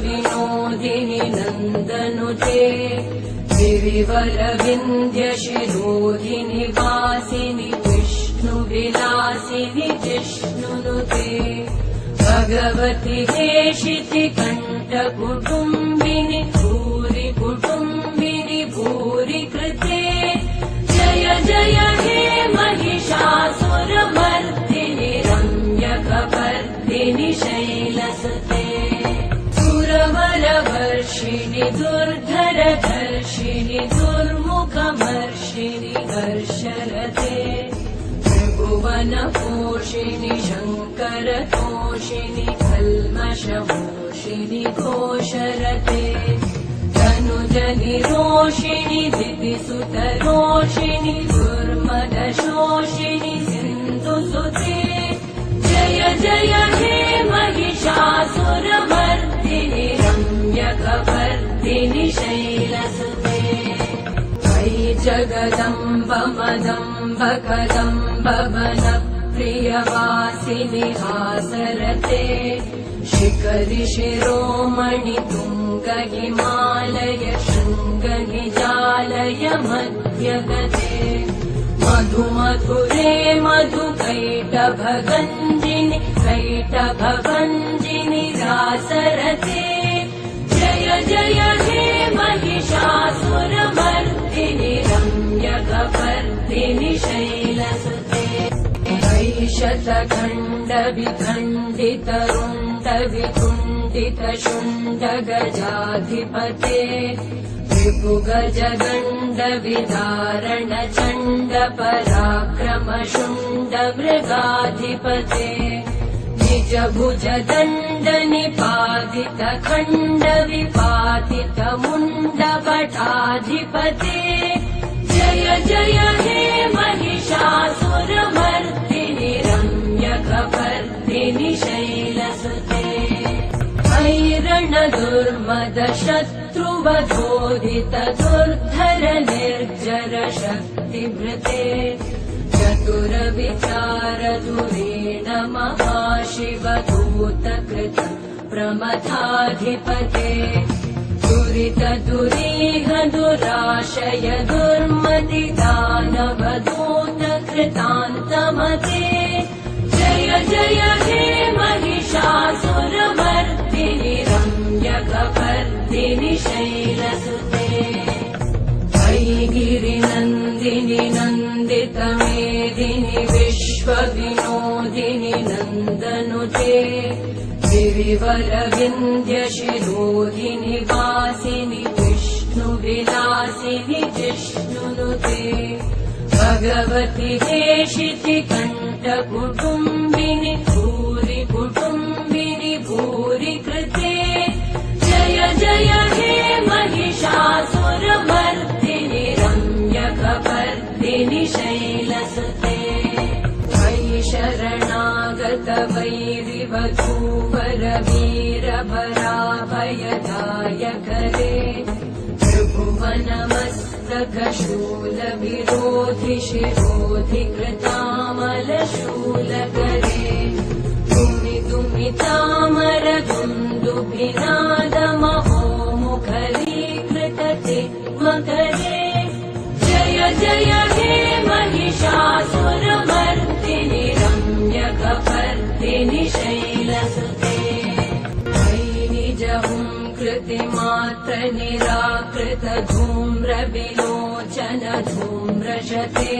विनोदिनि नन्दनुते गिरिवरविन्द्यशिरोधिनि वासिनि विष्णुविलासिनि जिष्णुनुते भगवति हेशिति कण्ठकुटुम्बिनि भूरि कुटुम्बिनि भूरि कृते जय जय हे महिषासुरमर्दिनि रम्यकपर्दिनि शैलसुते सुरवरवर्षिणि दुर्धरधर्षिणि दुर्मुखमर्षिणि हर्षरते त्रिभुवनपोषिणि शङ्करतोषिणि कल्मषमोषिणि घोषरते तनुजनिरोषिणि दितिसुतरोषिणि दुर्मदशोषिणि सिन्धुसुते जय जय हे महिषासुरमर्दिनि रम्यकपर्दिनि शैलसुते मयि जगदम्ब मदम्ब कदम्ब वनप्रियवासिनि हासरते शिखरि शिरोमणि तुङ्ग हिमालय शृङ्ग निजालय मध्यगते मधुमधुरे मधुकैटभगञ्जिनि कैटभभञ्जिनि रासरते जय जय हे महिषासुरमर्दिनि रम्यकपर्दिनि शैलसुते वैशतखण्डविखण्डितरुण्डविकुण्डितशुण्ड गजाधिपते त्रिभुगजगण्ड विदारण चण्ड पराक्रम शुण्ड मृगाधिपते निज भुज दण्ड निपातित खण्ड विपातित मुण्ड भटाधिपते जय जय हे महिषासुरमर्दिनि रम्यकपर्दिनि शैलसुते ऐरण दुर्मद शत्रुवधोदित दुर्धर निर्जर शक्तिभृते चतुरविचार धुरेण महाशिव दूतकृत प्रमथाधिपते दुरित दुरीह दुराशय दुर्मति दानव दूत कृतान्तमते जय जय हे महिषासुरमर्दिनि रम्यकपर्दिनि शैलसुते मयि गिरिनन्दिनि नन्दितमेदिनि विश्वविनोदिनि नन्दनुते गिरिवरविन्द्यशिरोधिनि वासिनि विष्णुविलासिनि जिष्णुनुते भगवति हेशिति कण्ठकुटुम्बिनि भूरि कुटुम्बिनि भूरि कृते जय जय हे महिषासुरमर्दिनि रम्यकपर्दिनि शैलसुते मयि शरणागत वैरिवधूवर वीरभराभयदायकरे त्रिभुवनमस्तक शूलविरोधि शिरोधि कृतामलशूलकरे दुमि दुमि तामर दुन्दुभिनाद महोमुखरीकृतते मकरे जय जय हे महिषासुरमर्दिनि रम्यकपर्दिनि शैलसुते मयि निजहुं कृतिमात्र निराकृत धूम्र विलोचन धूम्रशते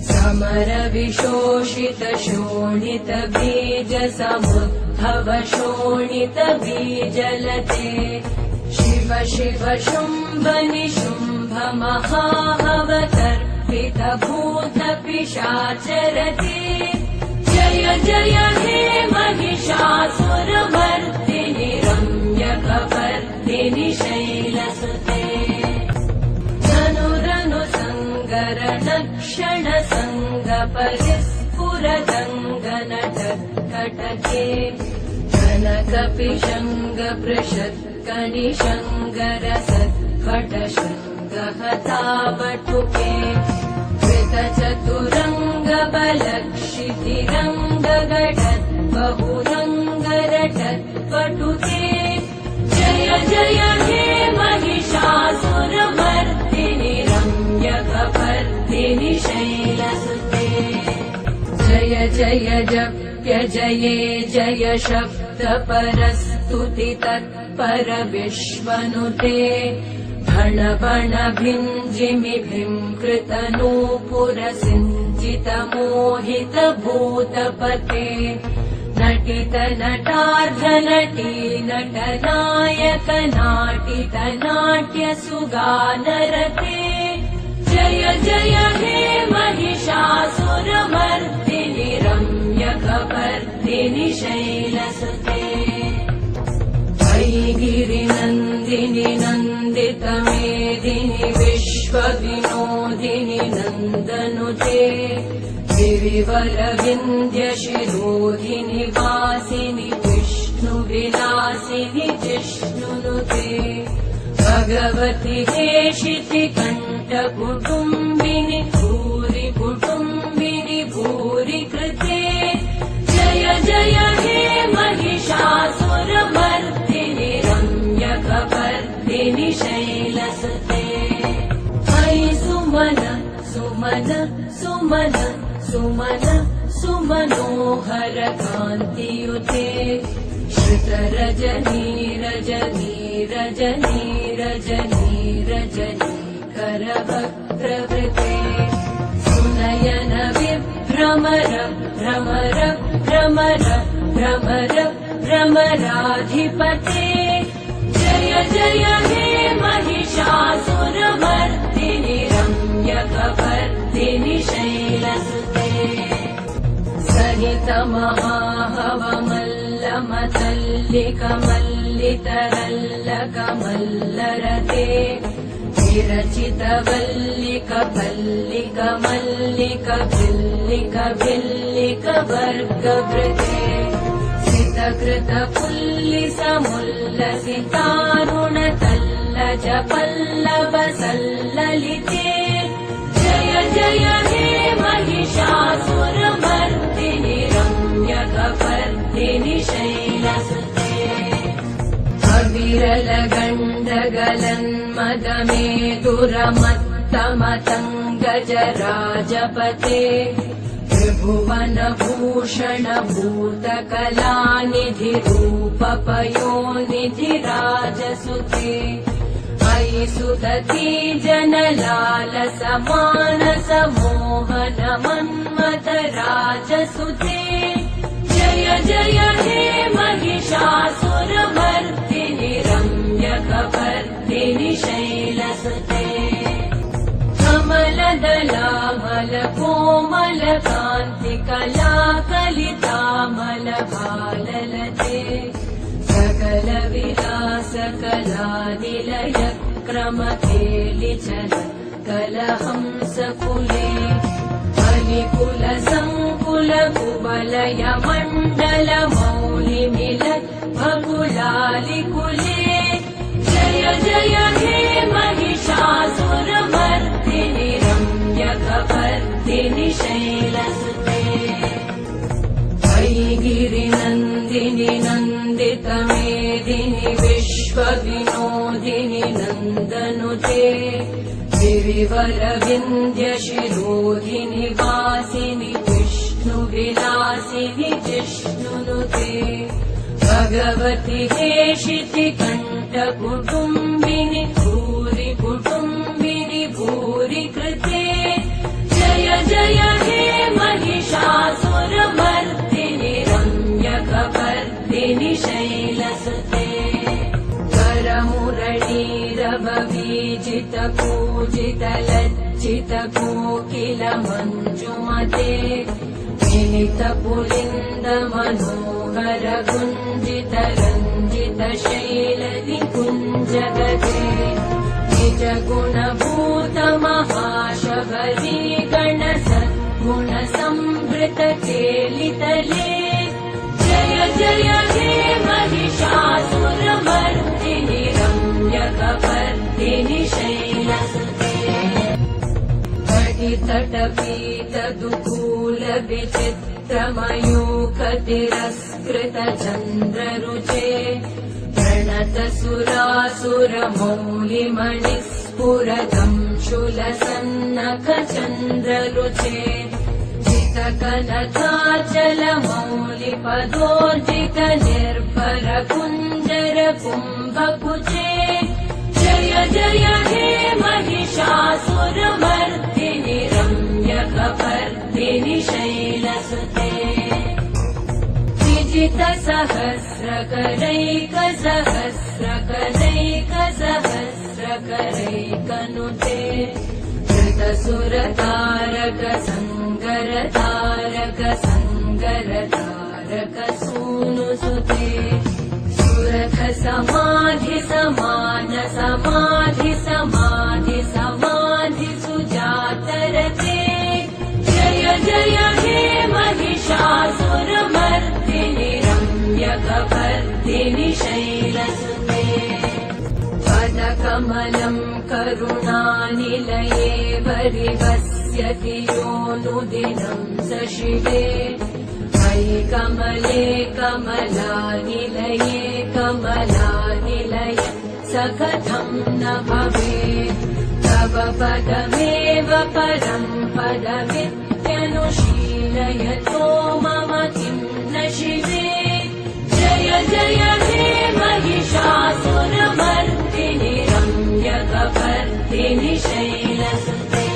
समर विशोषित शोणित बीज समुद्भव शोणित बीजलते शिव शिव शुम्भ निशुम्भ महाहवतर्पित भूत पिशाचरते जय जय हे महिषासुरमर्दिनि रम्यकपर्दिनि शैलसुते धनुरनु सङ्गरणक्षण सङ्ग परिस्फुरदङ्गनटकटके कनकपिशङ्ग पृषत्कनिशङ्गरसत्पटशङ्गहतावटुके कृतचतुरङ्ग बलक्षितिरङ्गगटत् बहुरङ्गरटत्पटुके जय जप्य जये जय शब्द परस्तुति तत्पर विश्वनुते भण बण भिञ्जिमि भीङ्कृत नूपुर सिञ्चित मोहित भूतपते नटित नटार्ध नटी नटनायक नाटित नाट्य सुगानरते जय जय हे महिषासुरमर्दिनि रम्यकपर्दिनि शैलसुते वैगिरिनन्दिनि नन्दित मेदिनि विश्वविनोदिनि नन्दनुते गिरिवर विन्ध्य शिरोधिनि वासिनि विष्णुविलासिनि जिष्णुनुते भगवति हेशिति कण्ठ कुटुम्बिनि भूरि कुटुम्बिनि भूरि कृते जय जय हे महिषासुरमर्दिनि रम्यकपर्दिनि शैलसुते मयि सुमन सुमन सुमन सुमन सुमनोहर कान्तियुते श्रुत रजनी रजनी रजनी रजनी रजनी करवक्त्रवृते सुनयन विभ्रमर भ्रमर भ्रमर भ्रमर भ्रमराधिपते जय जय हे महिषासुरमर्दिनि रम्यकपर्दिनि शैलसुते सहित महाहवमल्लमतल्लिकमल्लितरल्लकमल्लरते विरचित वल्लिक पल्लिक मल्लिक भिल्लिक भिल्लिक वर्गवृते सितकृत पुल्लिसमुल्लसितारुण तल्लज पल्लव सल्ललिते जय जय हे महिषासुरमर्दिनि रम्यकपर्दिनि शैलसुते अविरल गण्डगलन्मदमेदुरमत्तमतङ्गजराजपते त्रिभुवनभूषण भूतकलानिधि रूपपयोनिधि राजसुते अयि सुदती जनलालस मानस मोहन मन्मथ राजसुते जय जय हे महिषासुरमर्दिनि रम्यकपर्दिनि शैलसुते कमलदलामल कोमल कान्ति कला कलितामल भाललते सकल विलास कला निलय क्रम केलिचल कलहंस कुले बलिकुल संकुल कुवलय मण्डल मौलि मिलत् भकुलालि कुले जय जय हे महिषासुरमर्दिनि रम्यकपर्दिनि शैलसुते वैगिरिनन्दिनि नन्दित मेदिनि विश्वविनोदिनि नन्दनुते गिरिवर विन्ध्य शिरोधिनि वासिनि विष्णुविलासिनि जिष्णुनुते भगवति हेशिति कण्ठ कुटुम्बिनि भूरि कुटुम्बिनि भूरि कृते जय जय हे महिषासुरमर्दिनि रम्यकपर्दिनि शैलसुते करमुरळीरववीजित पूजित लज्जित कोकिल मञ्जुमते मिलित पुलिन्द मनोहर गुञ्जित रञ्जित शैल निकुञ्जगते निज गुणभूत महाशबरी गण सद्गुण संवृत केलितले जय जय हे महिषासुरमर्दिनि रम्यकपर्दिनि शैलसुते तटपीत दुकूल विचित्र मयूख तिरस्कृत चन्द्ररुचे प्रणत सुरासुर मौलिमणिस्फुरतं शूलसन्नख चन्द्ररुचे जित स्तकनथाचलमौलिपदोर्जित निर्भर कुञ्जर कुम्भकुचे जय जय हे महिषासुरमर्दिनि रम्यकपर्दिनि शैलसुते सहस्रकनैकसहस्रकनैकसहस्रकनैकनुते धृतसुरतारक सङ्गरतारक सङ्गरतारक सूनुसुते सुरथ समाधि समान समाधि समाधि समाधि सुजातरते जय जय हे महिषासुरमर्दिनि रम्यकपर्दिनि शैलसुते पदकमलम् करुणानिलये परिवस्यति योऽनुदिनं स शिवे मयि कमले कमलानिलये कमलानिलय स कथं न भवेत् तव पदमेव परं पदमित्यनुशीलयतो मम किं न शिवे जय जय हे महिषासुरमर्दिनि रम्यकपर्दिनि शैलसुते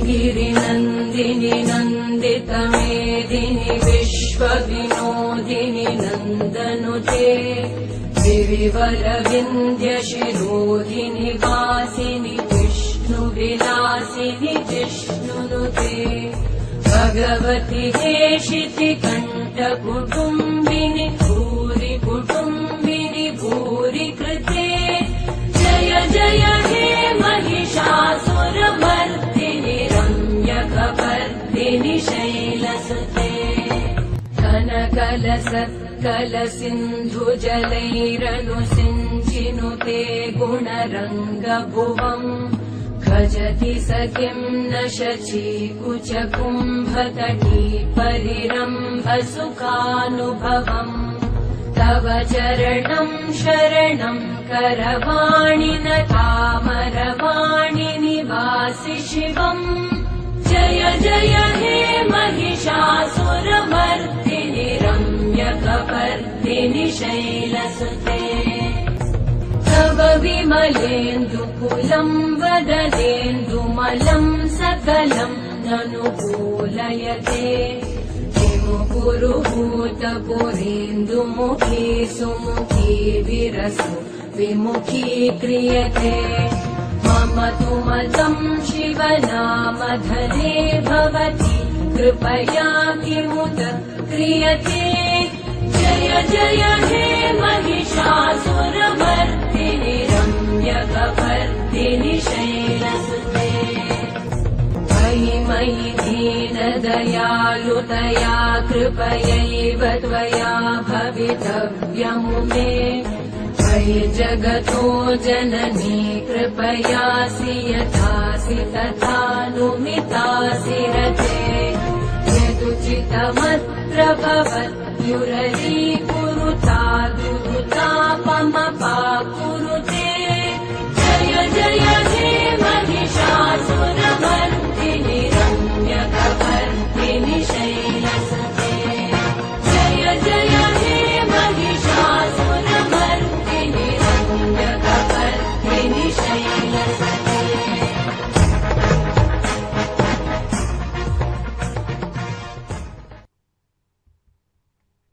गिरिनन्दिनि नन्दितमेदिनि विश्वविनोदिनि नन्दनुते गिरिवरविन्द्यशिरोधिनि वासिनि विष्णुविलासिनि जिष्णुनुते भगवति हेशितिकण्ठकुटुम्बिनि भूरि कुटुम्बिनि भूरि कृते जय जय हे महिषासुरमर्दिनि रम्यकपर्दिनि शैलसुते कनकलसत्कलसिन्धुजलैरनुसिञ्चिनुते गुणरङ्गभुवम् भजति स किं न शचीकुचकुम्भतटी परिरम्भसुखानुभवम् तव चरणं शरणं करवाणि न तामरवाणि निवासि शिवम् जय जय हे महिषासुरमर्दिनि रम्यकपर्दिनि शैलसुते तव विमलेन्दुकुलं वदनेन्दुमलं सकलं ननुकूलयते किमुपुरुहूतपुरेन्दुमुखी सुमुखी विरसु विमुखी क्रियते मम तु मतं शिवनामधने भवति कृपया किमुत क्रियते जय जय हे महिषासुरमर्दिनि रम्यकपर्दिनि शैलसुते मयि मयि दीनदयालुतया कृपयैव त्वया भवितव्यमुमे मयि जगतो जननी कृपयासि यथासि तथानुमितासि रते यदुचितमत्र भवत्युररी कुरुता दुरुतापमपा कुरुते